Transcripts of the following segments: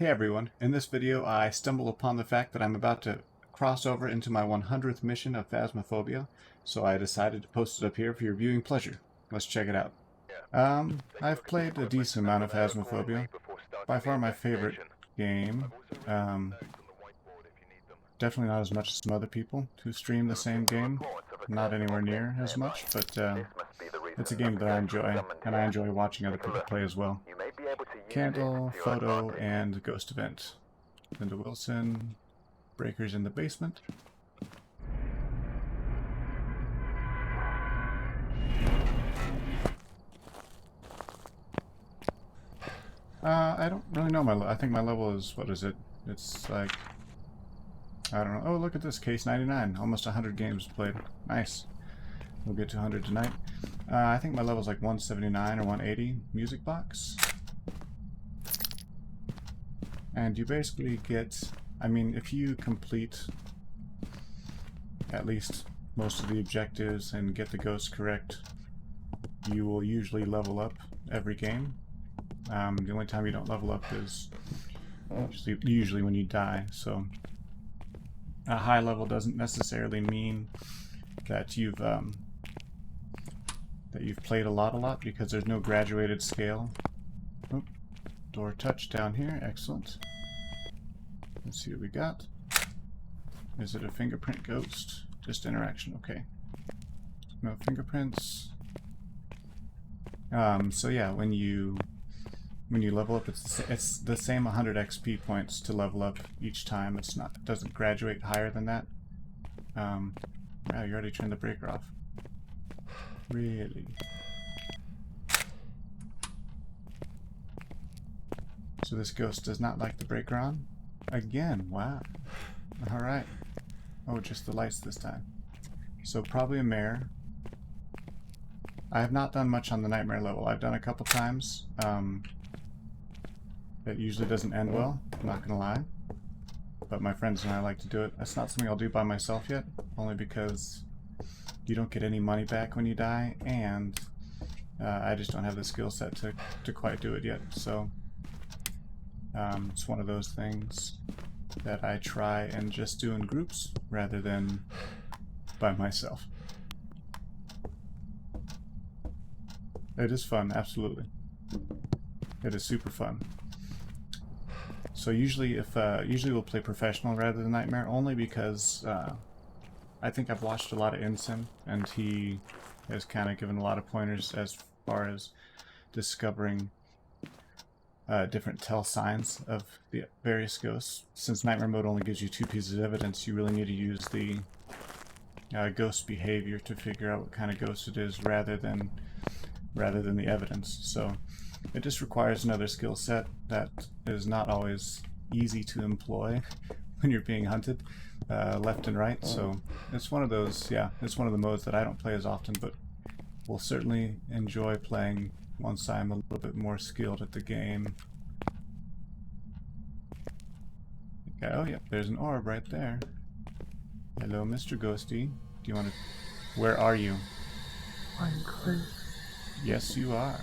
Hey everyone, in this video I stumble upon the fact that I'm about to cross over into my 100th mission of Phasmophobia, so I decided to post it up here for your viewing pleasure. Let's check it out. I've played a decent amount of Phasmophobia. By far my favorite game. Definitely not as much as some other people who stream the same game. Not anywhere near as much, but it's a game that I enjoy, and I enjoy watching other people play as well. Candle, photo, and ghost event. Linda Wilson, breakers in the basement. I don't really know I think my level is, what is it? It's like, I don't know. Oh, look at this, case 99. Almost 100 games played. Nice. We'll get to 100 tonight. I think my level's like 179 or 180 music box. And you basically get, I mean, if you complete at least most of the objectives and get the ghosts correct, you will usually level up every game. The only time you don't level up is usually when you die, so a high level doesn't necessarily mean that you've played a lot, because there's no graduated scale. Oop. Door touch down here, excellent. Let's see what we got. Is it a fingerprint ghost? Just interaction, okay. No fingerprints. So yeah, when you level up, it's the same 100 XP points to level up each time. It doesn't graduate higher than that. Wow, you already turned the breaker off. Really? So this ghost does not like the breaker on? Again, wow. Alright. Oh, just the lights this time. So probably a mare. I have not done much on the nightmare level. I've done a couple times. It usually doesn't end well, I'm not gonna lie. But my friends and I like to do it. That's not something I'll do by myself yet, only because you don't get any money back when you die, and I just don't have the skill set to quite do it yet. So it's one of those things that I try and just do in groups rather than by myself. It is fun, absolutely. It is super fun. So usually we'll play professional rather than nightmare, only because I think I've watched a lot of Ensign, and he has kind of given a lot of pointers as far as discovering different tell signs of the various ghosts. Since nightmare mode only gives you 2 pieces of evidence, you really need to use the ghost behavior to figure out what kind of ghost it is, rather than the evidence. So it just requires another skill set that is not always easy to employ when you're being hunted left and right. So it's one of those, yeah, it's one of the modes that I don't play as often, but will certainly enjoy playing once I'm a little bit more skilled at the game. Okay, oh yeah, there's an orb right there. Hello, Mr. Ghosty. Do you want to... Where are you? I'm close. Yes, you are.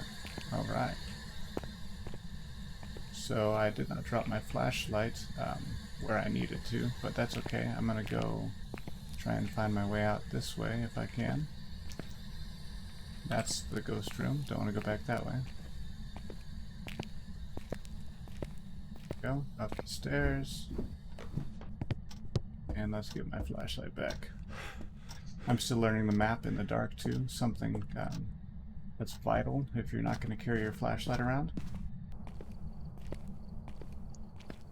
Alright. So I did not drop my flashlight where I needed to, but that's okay. I'm gonna go try and find my way out this way if I can. That's the ghost room. Don't want to go back that way. Go up the stairs. And let's get my flashlight back. I'm still learning the map in the dark too. Something that's vital if you're not going to carry your flashlight around.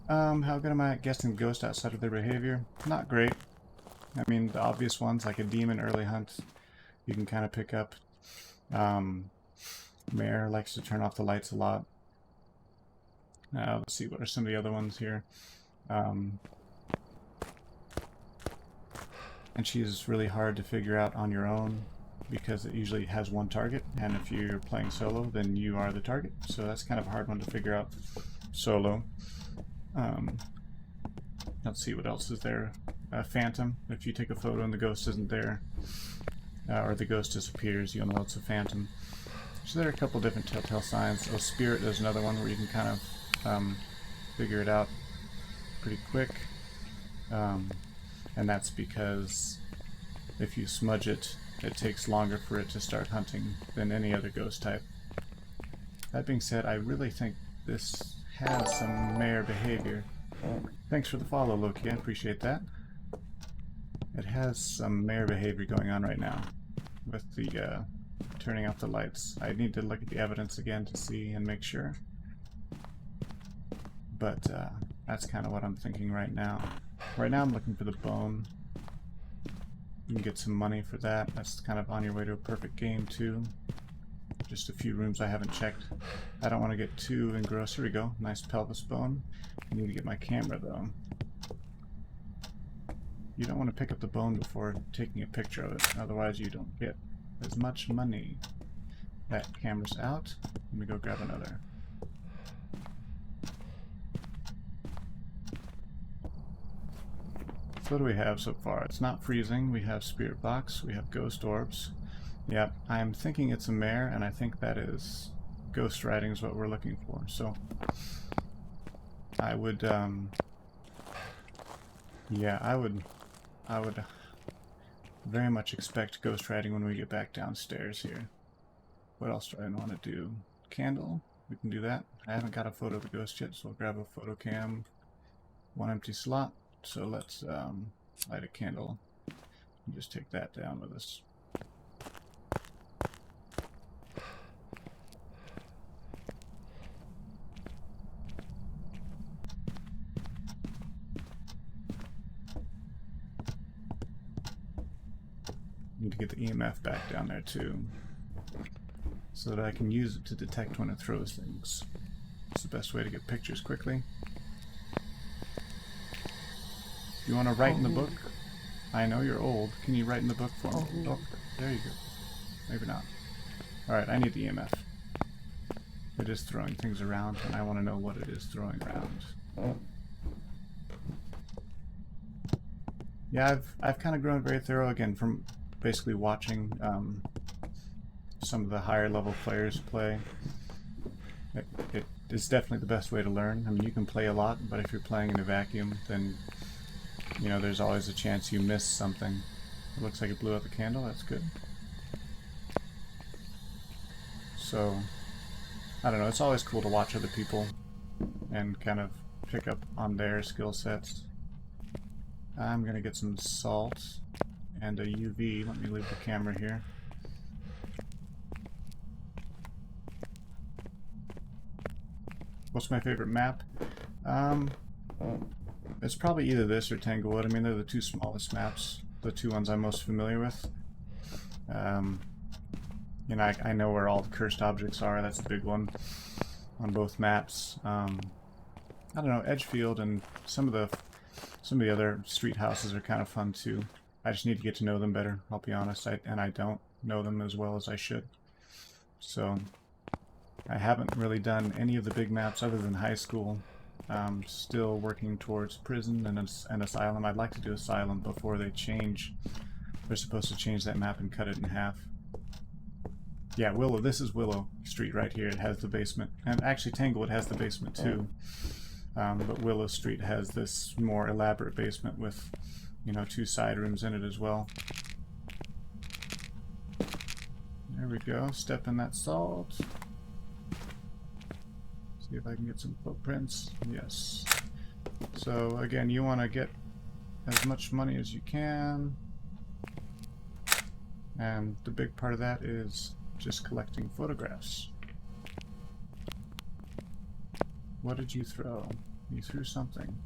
How good am I at guessing ghosts outside of their behavior? Not great. I mean, the obvious ones, like a demon early hunt, you can kind of pick up. Mare likes to turn off the lights a lot. Let's see, what are some of the other ones here? And she's really hard to figure out on your own, because it usually has one target, and if you're playing solo, then you are the target. So that's kind of a hard one to figure out solo. Let's see, what else is there? Phantom. If you take a photo and the ghost isn't there, or the ghost disappears, you'll know it's a phantom. So there are a couple different telltale signs. Oh, Spirit is another one where you can kind of figure it out pretty quick. And that's because if you smudge it, it takes longer for it to start hunting than any other ghost type. That being said, I really think this has some mare behavior. Thanks for the follow, Loki. I appreciate that. It has some mare behavior going on right now with the turning off the lights. I need to look at the evidence again to see and make sure. But that's kind of what I'm thinking right now. Right now I'm looking for the bone. You can get some money for that. That's kind of on your way to a perfect game too. Just a few rooms I haven't checked. I don't want to get too engrossed. Here we go. Nice pelvis bone. I need to get my camera though. You don't want to pick up the bone before taking a picture of it. Otherwise you don't get as much money. That camera's out. Let me go grab another. So what do we have so far? It's not freezing. We have spirit box. We have ghost orbs. Yep, I'm thinking it's a mare, and I think that is ghost riding is what we're looking for. So I would, yeah, I would very much expect ghost riding when we get back downstairs here. What else do I want to do? Candle? We can do that. I haven't got a photo of the ghost yet, so I'll grab a photo cam. One empty slot. So let's light a candle and just take that down with us. Need to get the EMF back down there too, so that I can use it to detect when it throws things. It's the best way to get pictures quickly. You want to write in the book? I know you're old. Can you write in the book for me? Oh, there you go. Maybe not. Alright, I need the EMF. It is throwing things around, and I want to know what it is throwing around. Yeah, I've kind of grown very thorough again from basically watching some of the higher level players play. It is definitely the best way to learn. I mean, you can play a lot, but if you're playing in a vacuum, then you know, there's always a chance you miss something. It looks like it blew out the candle. That's good. So, I don't know. It's always cool to watch other people and kind of pick up on their skill sets. I'm going to get some salt and a UV. Let me leave the camera here. What's my favorite map? It's probably either this or Tanglewood. I mean, they're the two smallest maps, the two ones I'm most familiar with. You know, I know where all the cursed objects are. That's the big one on both maps. I don't know, Edgefield and some of the other street houses are kind of fun too. I just need to get to know them better, I'll be honest, and I don't know them as well as I should. So I haven't really done any of the big maps other than high school. Still working towards prison and asylum. I'd like to do asylum before they change. They're supposed to change that map and cut it in half. Yeah, Willow. This is Willow Street right here. It has the basement. And actually Tanglewood has the basement too. But Willow Street has this more elaborate basement with, you know, 2 side rooms in it as well. There we go. Step in that salt. See if I can get some footprints. Yes. So again, you want to get as much money as you can. And the big part of that is just collecting photographs. What did you throw? You threw something.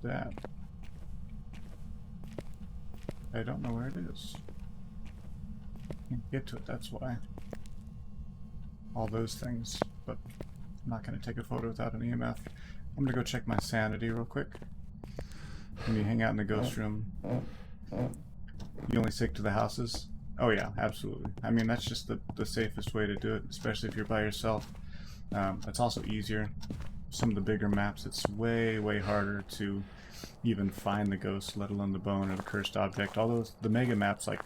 That. I don't know where it is. Can't get to it, that's why. All those things, but I'm not going to take a photo without an EMF. I'm going to go check my sanity real quick. When you hang out in the ghost room, you only stick to the houses? Oh yeah, absolutely. I mean, that's just the safest way to do it, especially if you're by yourself. It's also easier. Some of the bigger maps, it's way, way harder to even find the ghost, let alone the bone or the cursed object. Although the mega maps like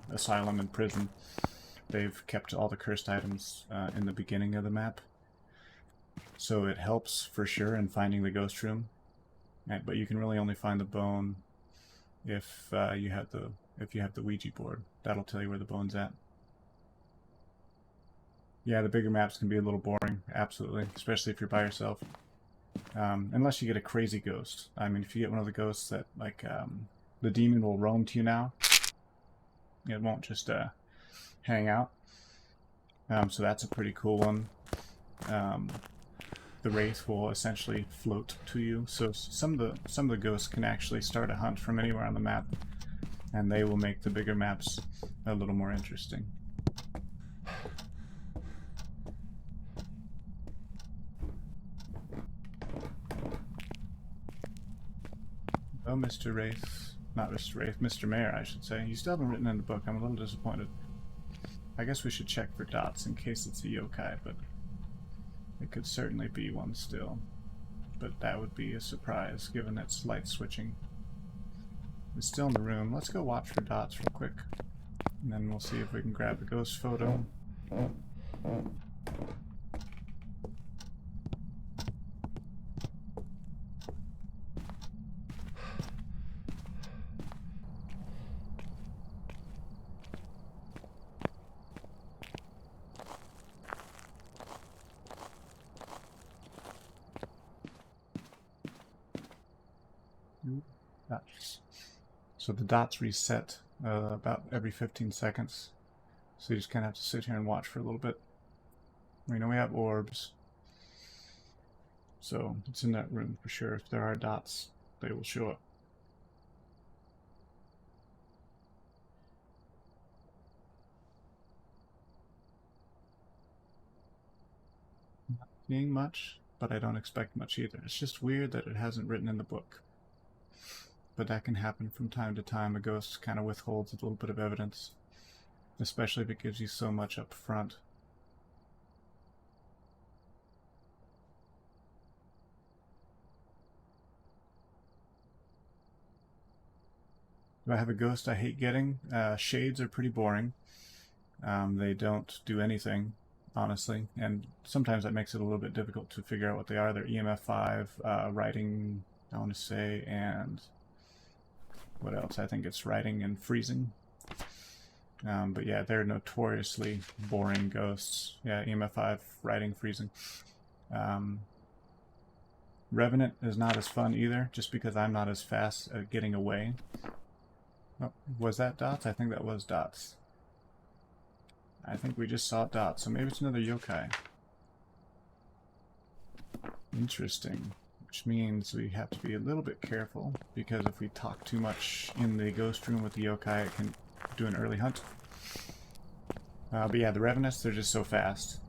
Asylum and Prison, they've kept all the cursed items in the beginning of the map. So it helps for sure in finding the ghost room. But you can really only find the bone if you have the Ouija board. That'll tell you where the bone's at. Yeah, the bigger maps can be a little boring, absolutely, especially if you're by yourself. Unless you get a crazy ghost. I mean, if you get one of the ghosts that, like, the demon will roam to you now, it won't just hang out. So that's a pretty cool one. The wraith will essentially float to you. So some of the ghosts can actually start a hunt from anywhere on the map, and they will make the bigger maps a little more interesting. Oh, Mr. Wraith. Not Mr. Wraith, Mr. Mayor, I should say. You still haven't written in the book. I'm a little disappointed. I guess we should check for dots in case it's a yokai, but it could certainly be one still. But that would be a surprise, given its light switching. It's still in the room. Let's go watch for dots real quick. And then we'll see if we can grab a ghost photo. Dots. So the dots reset about every 15 seconds. So you just kind of have to sit here and watch for a little bit. We know we have orbs. So it's in that room for sure. If there are dots, they will show up. Not seeing much, but I don't expect much either. It's just weird that it hasn't written in the book. But that can happen from time to time. A ghost kind of withholds a little bit of evidence, especially if it gives you so much up front. Do I have a ghost I hate getting? Shades are pretty boring. They don't do anything, honestly, and sometimes that makes it a little bit difficult to figure out what they are. They're EMF 5, writing, I want to say, and what else? I think it's writing and freezing. But yeah, they're notoriously boring ghosts. Yeah, EMF 5, writing, freezing. Revenant is not as fun either, just because I'm not as fast at getting away. Oh, was that dots? I think that was dots. I think we just saw dots, so maybe it's another yokai. Interesting. Which means we have to be a little bit careful, because if we talk too much in the ghost room with the yokai, it can do an early hunt. But yeah, the Revenants, they're just so fast.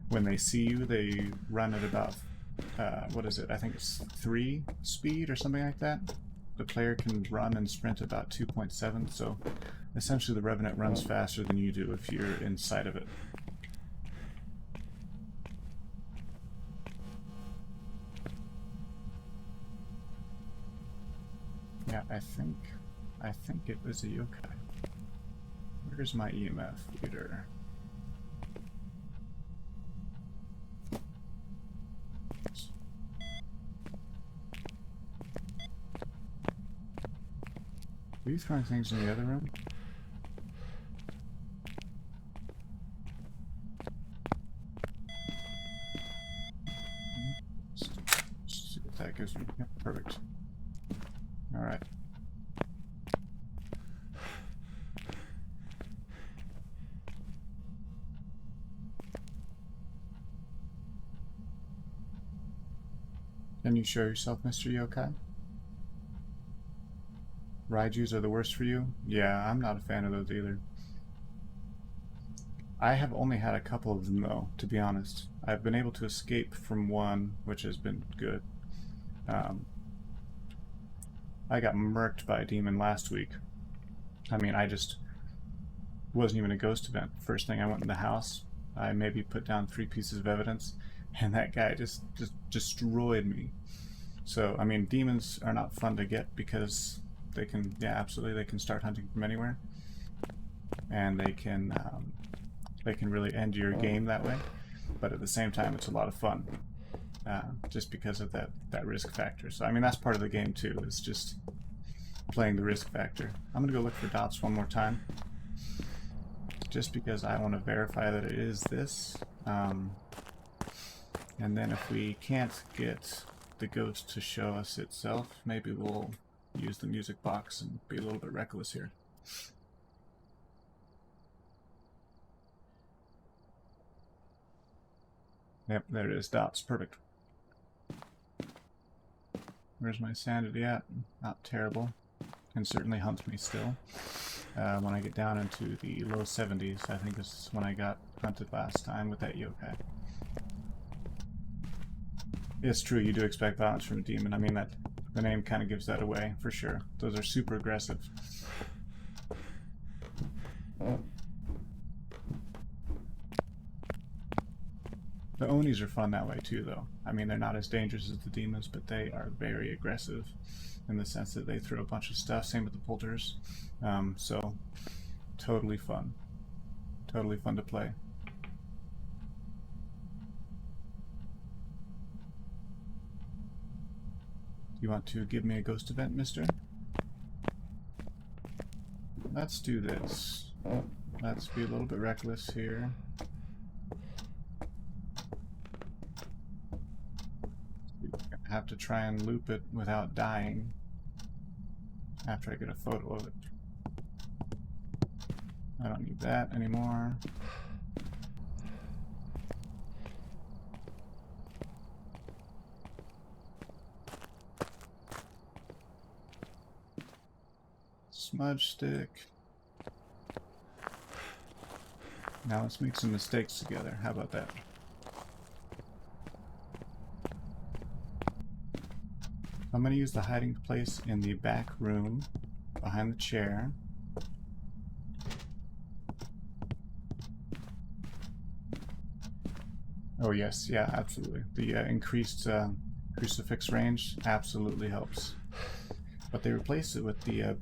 When they see you, they run at about, what is it? I think it's 3 speed or something like that. The player can run and sprint about 2.7, so essentially the Revenant runs faster than you do if you're inside of it. Yeah, I think it was a yokai. Where's my EMF reader? Are you throwing things in the other room? Let's see what that gives me. Yep, perfect. Alright. Can you show yourself, Mr. Yokai? Raijus are the worst for you? Yeah, I'm not a fan of those either. I have only had a couple of them though, to be honest. I've been able to escape from one, which has been good. I got murked by a demon last week. I mean, I just wasn't even a ghost event. First thing I went in the house, I maybe put down 3 pieces of evidence, and that guy just destroyed me. So, I mean, demons are not fun to get because they can, yeah, absolutely, they can start hunting from anywhere. And they can really end your game that way. But at the same time, it's a lot of fun. Just because of that risk factor. So, I mean, that's part of the game too, is just playing the risk factor. I'm gonna go look for dots one more time. Just because I want to verify that it is this. And then if we can't get the ghost to show us itself, maybe we'll use the music box and be a little bit reckless here. Yep, there it is, dots, perfect. Where's my sanity at? Not terrible. Can certainly hunt me still. When I get down into the low 70s, I think this is when I got hunted last time with that yokai. It's true, you do expect violence from a demon. I mean, that the name kind of gives that away, for sure. Those are super aggressive. The Onis are fun that way too, though. I mean, they're not as dangerous as the demons, but they are very aggressive in the sense that they throw a bunch of stuff. Same with the Polters. So, totally fun. Totally fun to play. You want to give me a ghost event, mister? Let's do this. Let's be a little bit reckless here. Have to try and loop it without dying after I get a photo of it. I don't need that anymore. Smudge stick. Now let's make some mistakes together. How about that? I'm going to use the hiding place in the back room behind the chair. Oh yes, yeah, absolutely. The increased crucifix range absolutely helps. But they replaced it with the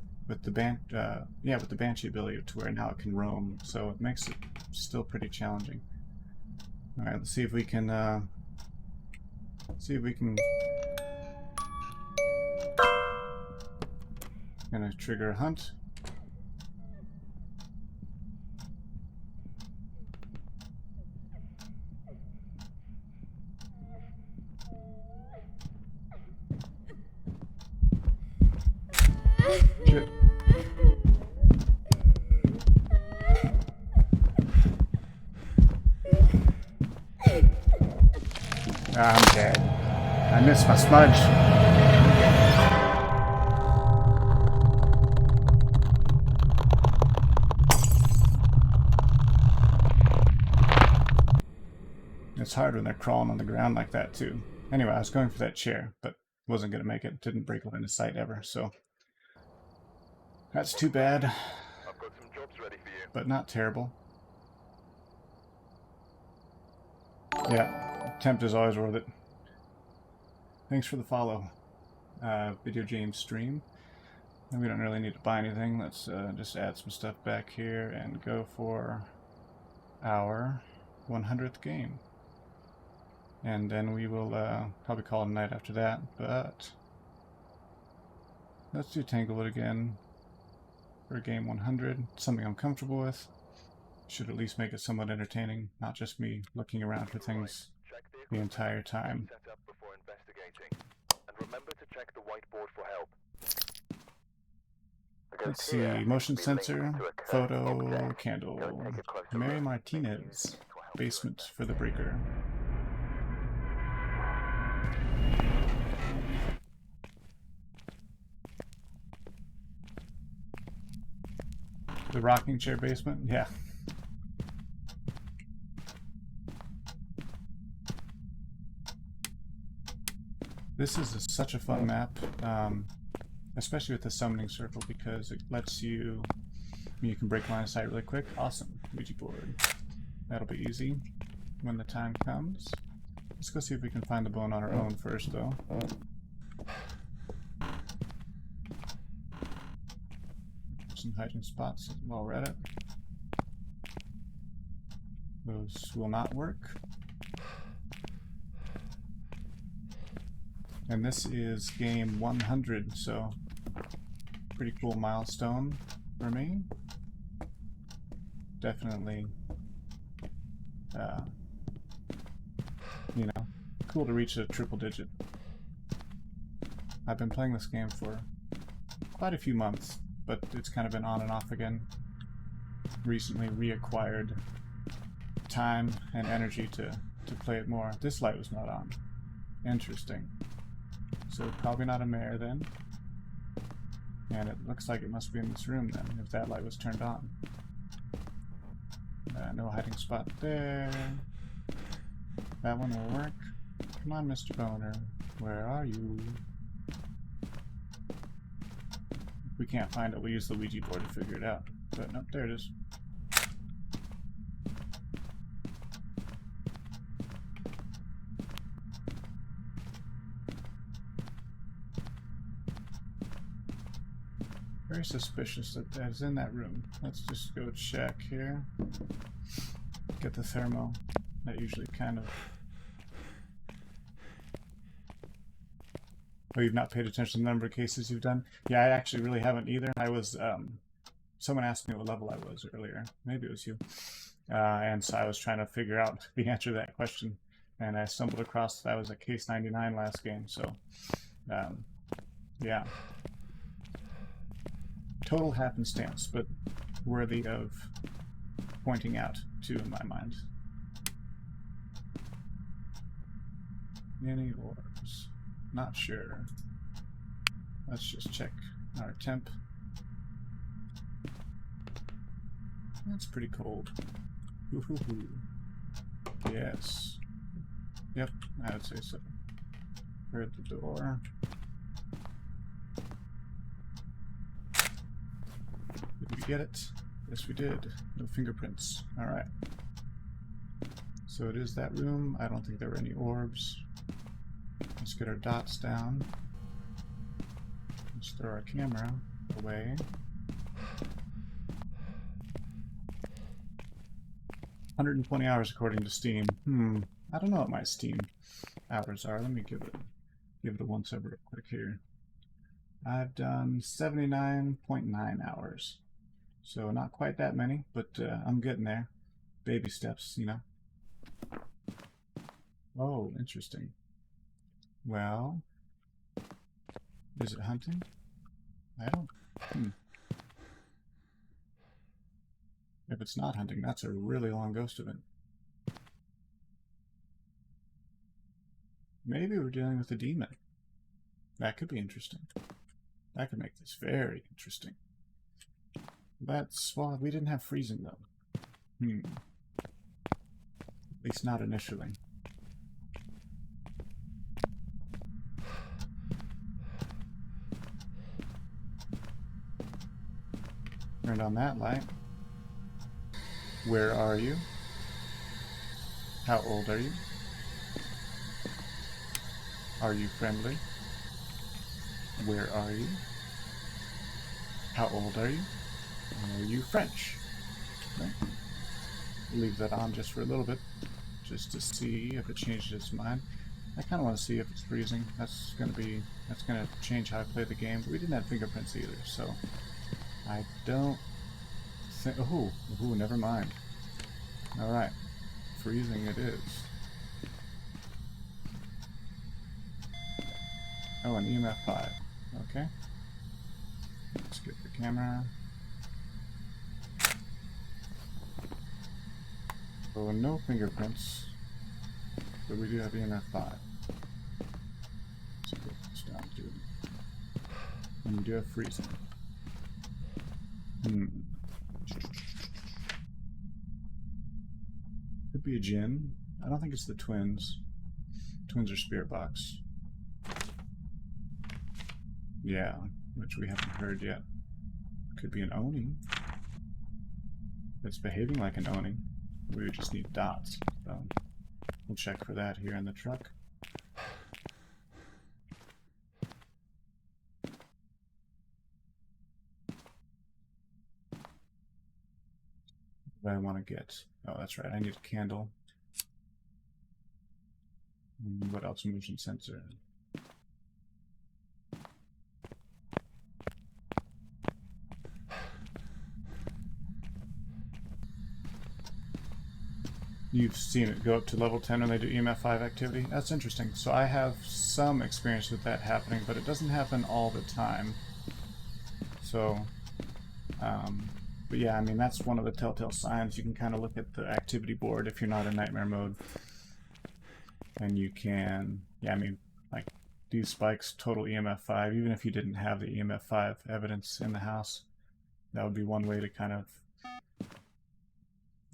banshee ability to where now it can roam, so it makes it still pretty challenging. All right, let's see if we can Gonna trigger a hunt. Shit. I'm dead. I missed my smudge. It's hard when they're crawling on the ground like that too. Anyway, I was going for that chair, but wasn't going to make it. Didn't break line of sight ever, so that's too bad. I've got some jobs ready for you. But not terrible. Yeah, attempt is always worth it. Thanks for the follow. Video James stream. And we don't really need to buy anything. Let's just add some stuff back here and go for our 100th game. And then we will probably call it a night after that, but let's do Tanglewood again for game 100. Something I'm comfortable with. Should at least make it somewhat entertaining, not just me looking around for things the entire time. Set up before investigating. And remember to check the whiteboard for help. Let's see, motion sensor, photo, candle, Mary Martinez, basement for the breaker. The rocking chair basement? Yeah. This is such a fun map, especially with the summoning circle, because it lets you can break line of sight really quick. Awesome. Ouija board. That'll be easy when the time comes. Let's go see if we can find the bone on our own first, though. some hiding spots while we're at it. Those will not work. And this is game 100, so pretty cool milestone for me. Definitely, you know, cool to reach a triple digit. I've been playing this game for quite a few months, but it's kind of been on and off again. Recently reacquired time and energy to play it more. This light was not on. Interesting. So probably not a mare then. And it looks like it must be in this room then, if that light was turned on. No hiding spot there. That one will work. Come on, Mr. Boner. Where are you? If we can't find it, we'll use the Ouija board to figure it out. But nope, there it is. Very suspicious that that's in that room. Let's just go check here. Get the thermo. That usually kind of... Oh, you've not paid attention to the number of cases you've done? Yeah, I actually really haven't either. I was, someone asked me what level I was earlier. Maybe it was you. And so I was trying to figure out the answer to that question. And I stumbled across that I was at case 99 last game, so, yeah. Total happenstance, but worthy of pointing out, too, in my mind. Any orbs? Not sure. Let's just check our temp. That's pretty cold. Ooh. Yes. Yep, I would say so. We're at the door. Did we get it? Yes, we did. No fingerprints. Alright. So it is that room. I don't think there were any orbs. Let's get our dots down. Let's throw our camera away. 120 hours according to Steam. I don't know what my Steam hours are. Let me give it a once over real quick here. I've done 79.9 hours. So not quite that many, but I'm getting there. Baby steps, you know. Oh, interesting. Well, is it hunting? I don't... If it's not hunting, that's a really long ghost event. Maybe we're dealing with a demon. That could be interesting. That could make this very interesting. That's... well, we didn't have freezing, though. At least not initially. Turned on that light. Where are you? How old are you? Are you friendly? Where are you? How old are you? Are you French? Okay. Leave that on just for a little bit, just to see if it changes its mind. I kind of want to see if it's freezing. That's gonna change how I play the game. But we didn't have fingerprints either, so I don't think. Oh, never mind. All right, freezing it is. Oh, an EMF 5. Okay. Let's get the camera. So no fingerprints, but we do have EMF 5. Let's put this down too. And we do have freezing. Could be a djinn. I don't think it's the twins. Twins are spirit box. Yeah, which we haven't heard yet. Could be an Oni. It's behaving like an Oni. We would just need dots. So we'll check for that here in the truck. What do I want to get? Oh, that's right. I need a candle. What else? Motion sensor. You've seen it go up to level 10 when they do EMF 5 activity? That's interesting. So I have some experience with that happening, but it doesn't happen all the time. So, but yeah, I mean, that's one of the telltale signs. You can kind of look at the activity board if you're not in nightmare mode. And you can, yeah, I mean, like, these spikes, total EMF 5, even if you didn't have the EMF 5 evidence in the house, that would be one way to kind of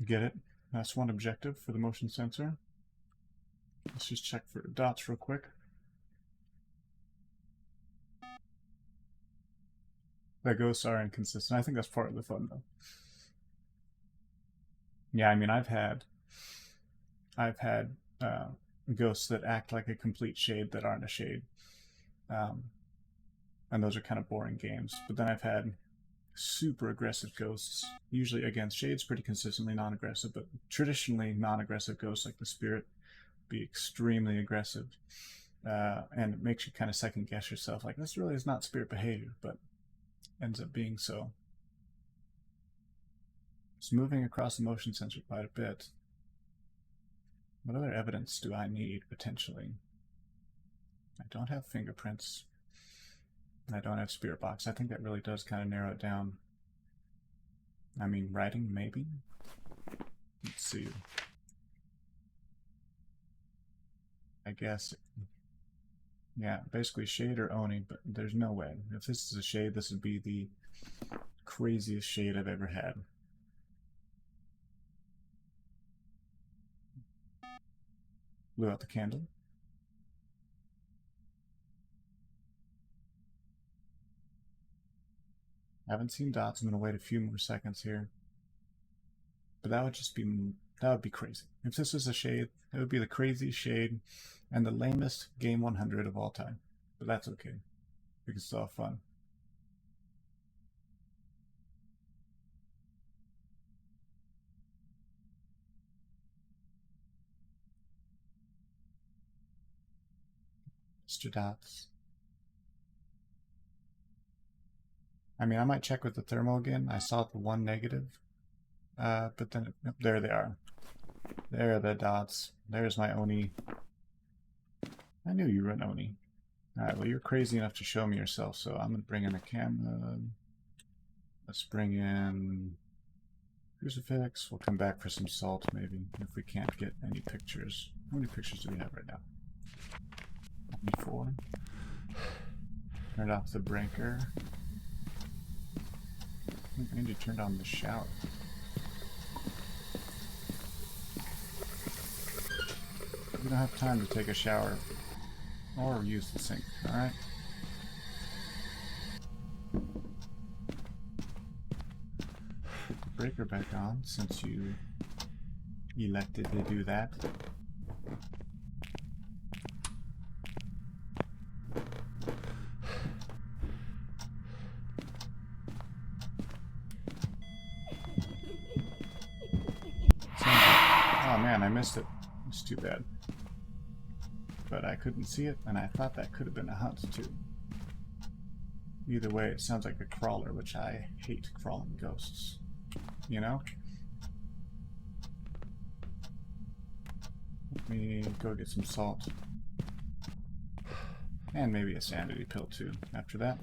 get it. That's one objective for the motion sensor. Let's just check for dots real quick. The ghosts are inconsistent. I think that's part of the fun, though. Yeah, I mean, I've had ghosts that act like a complete shade that aren't a shade, and those are kind of boring games. But then I've had super aggressive ghosts, usually against shades, pretty consistently non-aggressive, but traditionally non-aggressive ghosts like the spirit be extremely aggressive, and it makes you kind of second guess yourself, like, this really is not spirit behavior, but ends up being so. It's moving across the motion sensor quite a bit. What other evidence do I need, potentially? I don't have fingerprints. I don't have spirit box. I think that really does kind of narrow it down. I mean, writing, maybe? Let's see. I guess, yeah, basically shade or Oni, but there's no way. If this is a shade, this would be the craziest shade I've ever had. Blew out the candle. I haven't seen dots. I'm going to wait a few more seconds here. But that would be crazy. If this is a shade, it would be the craziest shade and the lamest game 100 of all time. But that's okay, because it's all fun. Mr. Dots. I mean, I might check with the thermal again. I saw the one negative. But then, nope, there they are. There are the dots. There's my Oni. I knew you were an Oni. Alright, well, you're crazy enough to show me yourself, so I'm going to bring in a camera. Let's bring in crucifix. We'll come back for some salt, maybe, if we can't get any pictures. How many pictures do we have right now? 4. Turned off the breaker. I need to turn on the shower. We don't have time to take a shower or use the sink, alright? Put the breaker back on since you elected to do that. Oh man, I missed it. It's too bad. But I couldn't see it, and I thought that could have been a hunt too. Either way, it sounds like a crawler, which I hate crawling ghosts. You know? Let me go get some salt. And maybe a sanity pill too, after that.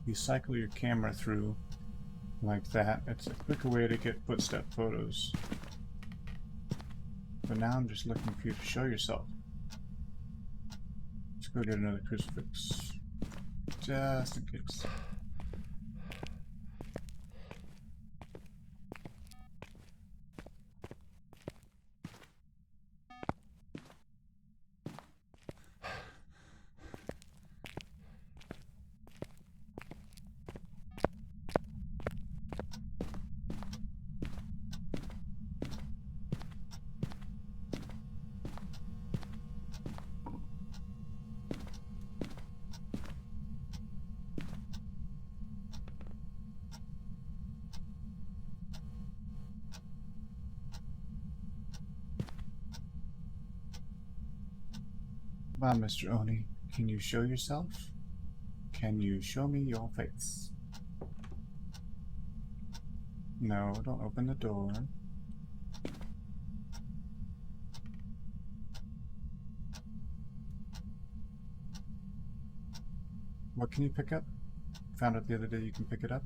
you cycle your camera through like that. It's a quicker way to get footstep photos. But now I'm just looking for you to show yourself. Let's go get another crucifix. Just in case. Come on, Mr. Oni. Can you show yourself? Can you show me your face? No, don't open the door. What can you pick up? Found out the other day you can pick it up.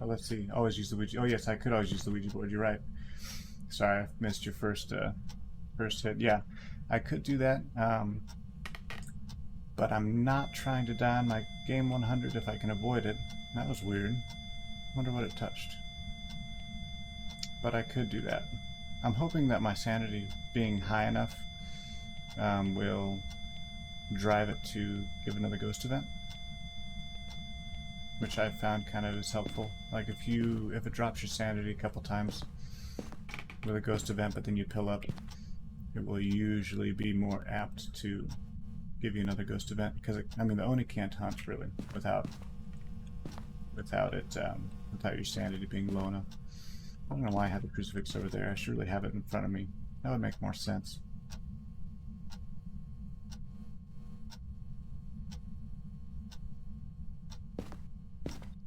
Oh, let's see. Always use the Ouija. Oh, yes, I could always use the Ouija board. You're right. Sorry, I missed your first hit. Yeah, I could do that. But I'm not trying to die on my game 100 if I can avoid it. That was weird. Wonder what it touched. But I could do that. I'm hoping that my sanity being high enough will drive it to give another ghost event, which I've found kind of is helpful. Like if it drops your sanity a couple times with a ghost event, but then you pill up, it will usually be more apt to give you another ghost event, because I mean the Oni can't hunt really without your sanity being low enough. I don't know why I have the crucifix over there. I should really have it in front of me. That would make more sense.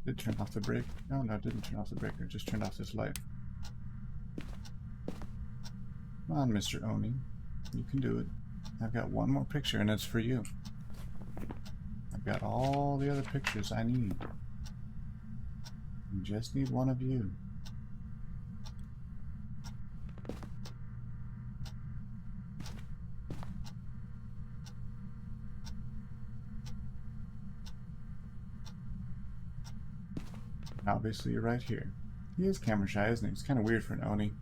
Did it turn off the brake? Oh no, it didn't turn off the breaker. It just turned off this light. Come on, Mr. Oni. You can do it. I've got one more picture, and it's for you. I've got all the other pictures I need. I just need one of you. Obviously, you're right here. He is camera shy, isn't he? It's kind of weird for an Oni.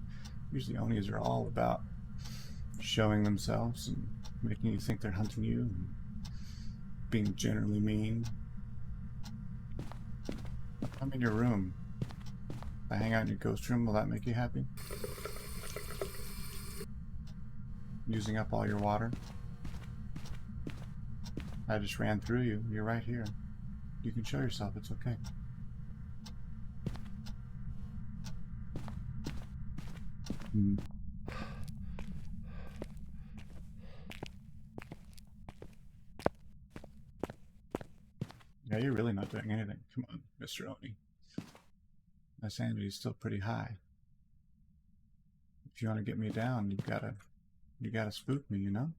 Usually Onis are all about showing themselves and making you think they're hunting you and being generally mean. I'm in your room. If I hang out in your ghost room, will that make you happy? Using up all your water? I just ran through you. You're right here. You can show yourself. It's okay. Hmm. Yeah, you're really not doing anything. Come on, Mr. Oni. My sanity is still pretty high. If you want to get me down, you gotta spook me, you know?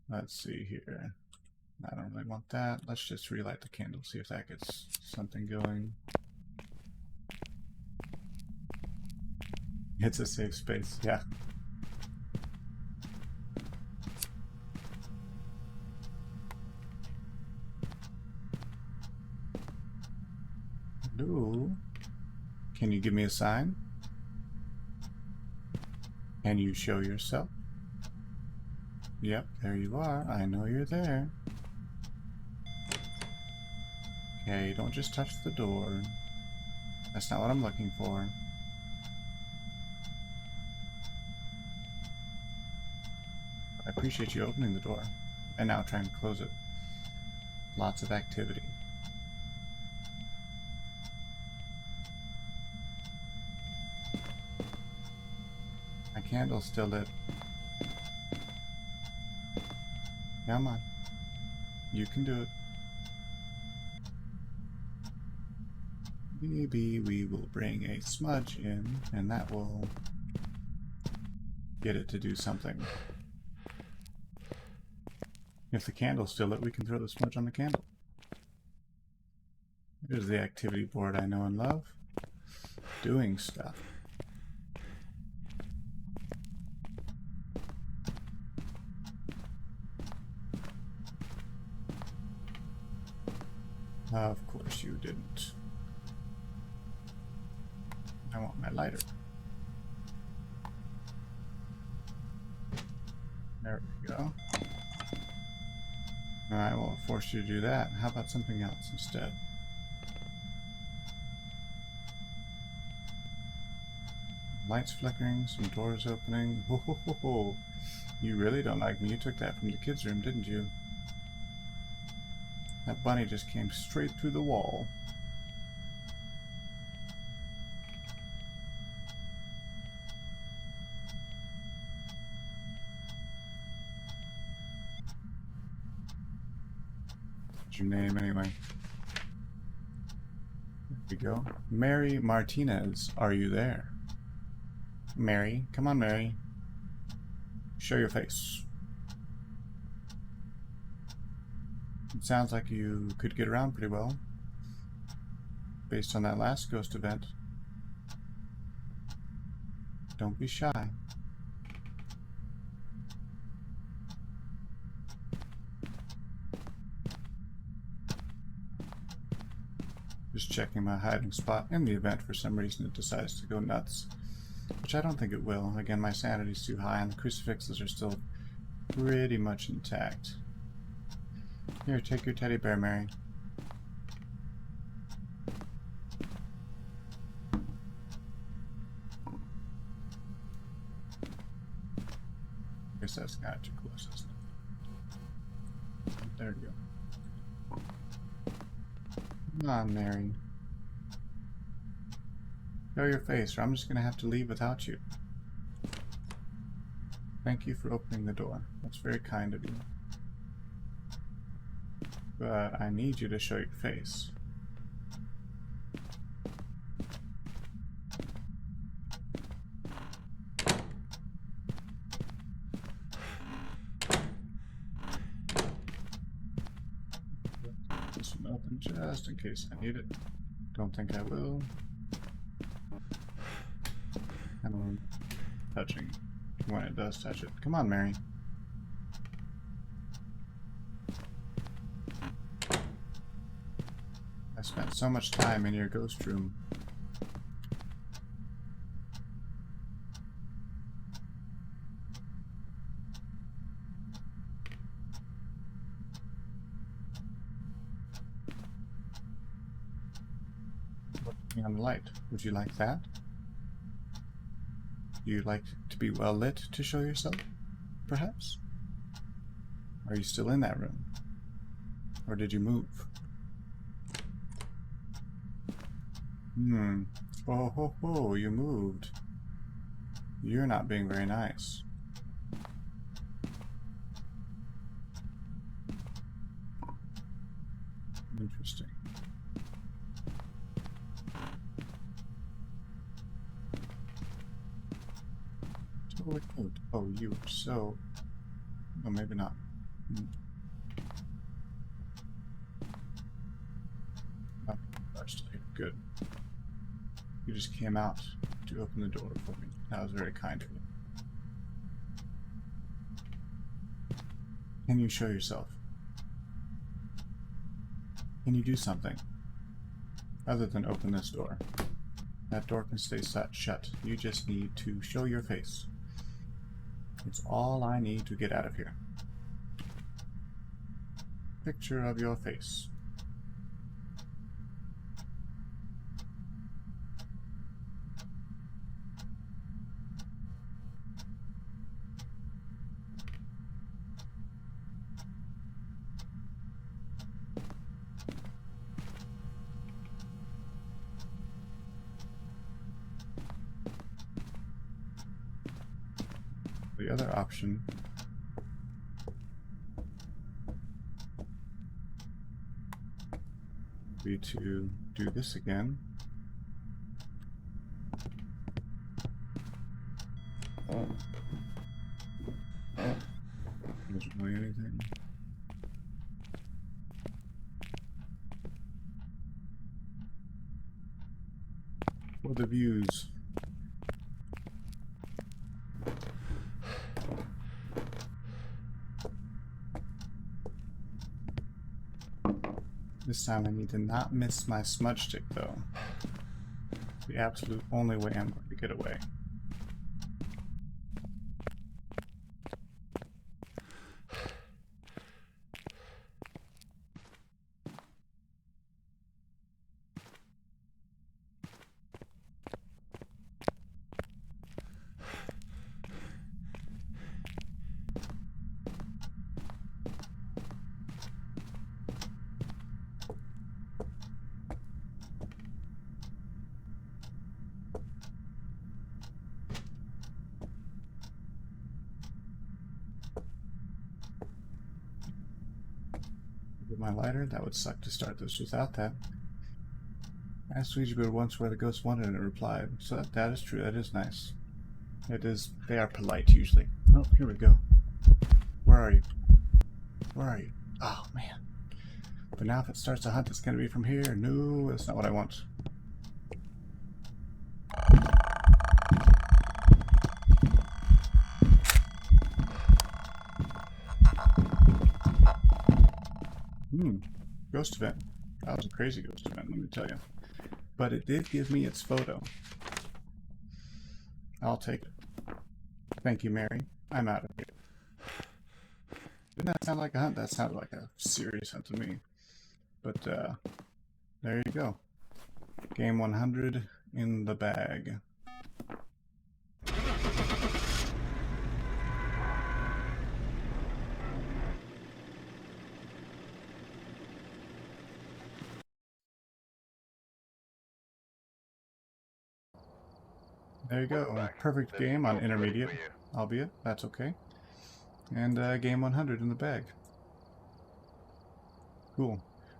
Let's see here. I don't really want that. Let's just relight the candle, see if that gets something going. It's a safe space, yeah. Hello? Can you give me a sign? Can you show yourself? Yep, there you are. I know you're there. Okay, don't just touch the door. That's not what I'm looking for. I appreciate you opening the door and now trying to close it. Lots of activity. My candle's still lit. Come on. You can do it. Maybe we will bring a smudge in, and that will get it to do something. If the candle's still lit, we can throw the smudge on the candle. Here's the activity board I know and love. Doing stuff. Of course you didn't. I want my lighter. There we go. I won't force you to do that. How about something else instead? Lights flickering, some doors opening. Ho ho ho ho! You really don't like me. You took that from the kids' room, didn't you? That bunny just came straight through the wall. What's your name anyway? There we go. Mary Martinez, are you there? Mary, come on, Mary. Show your face. It sounds like you could get around pretty well, based on that last ghost event. Don't be shy. Just checking my hiding spot in the event for some reason it decides to go nuts. Which I don't think it will. Again, my sanity's too high and the crucifixes are still pretty much intact. Here, take your teddy bear, Mary. Guess that's not too close, isn't it? There you go. Come on, Mary. Show your face, or I'm just gonna have to leave without you. Thank you for opening the door. That's very kind of you. But I need you to show your face. This one open just in case I need it. Don't think I will. And I'm touching when it does touch it. Come on, Mary. I spent so much time in your ghost room. Putting on the light. Would you like that? Do you like to be well lit to show yourself? Perhaps? Are you still in that room? Or did you move? Oh ho ho, you moved. You're not being very nice. Interesting. Totally moved. Oh, you were so... Oh, maybe not. Oh, I'm still here. Good. You just came out to open the door for me. That was very kind of you. Can you show yourself? Can you do something? Other than open this door. That door can stay shut. You just need to show your face. It's all I need to get out of here. Picture of your face. The other option would be to do this again. Doesn't really anything. for the views. This time I need to not miss my smudge stick, though. The absolute only way I'm going to get away. With my lighter, that would suck to start this without that. I asked Ouija board once where the ghost wanted, and it replied. So that is true. That is nice. It is. They are polite usually. Oh, here we go. Where are you? Where are you? Oh man. But now if it starts to hunt, it's going to be from here. No, that's not what I want. Ghost event. That was a crazy ghost event, let me tell you. But it did give me its photo. I'll take it. Thank you, Mary. I'm out of here. Didn't that sound like a hunt? That sounded like a serious hunt to me. But, there you go. Game 100 in the bag. There you go. Perfect game on intermediate, albeit. That's okay. And game 100 in the bag. Cool.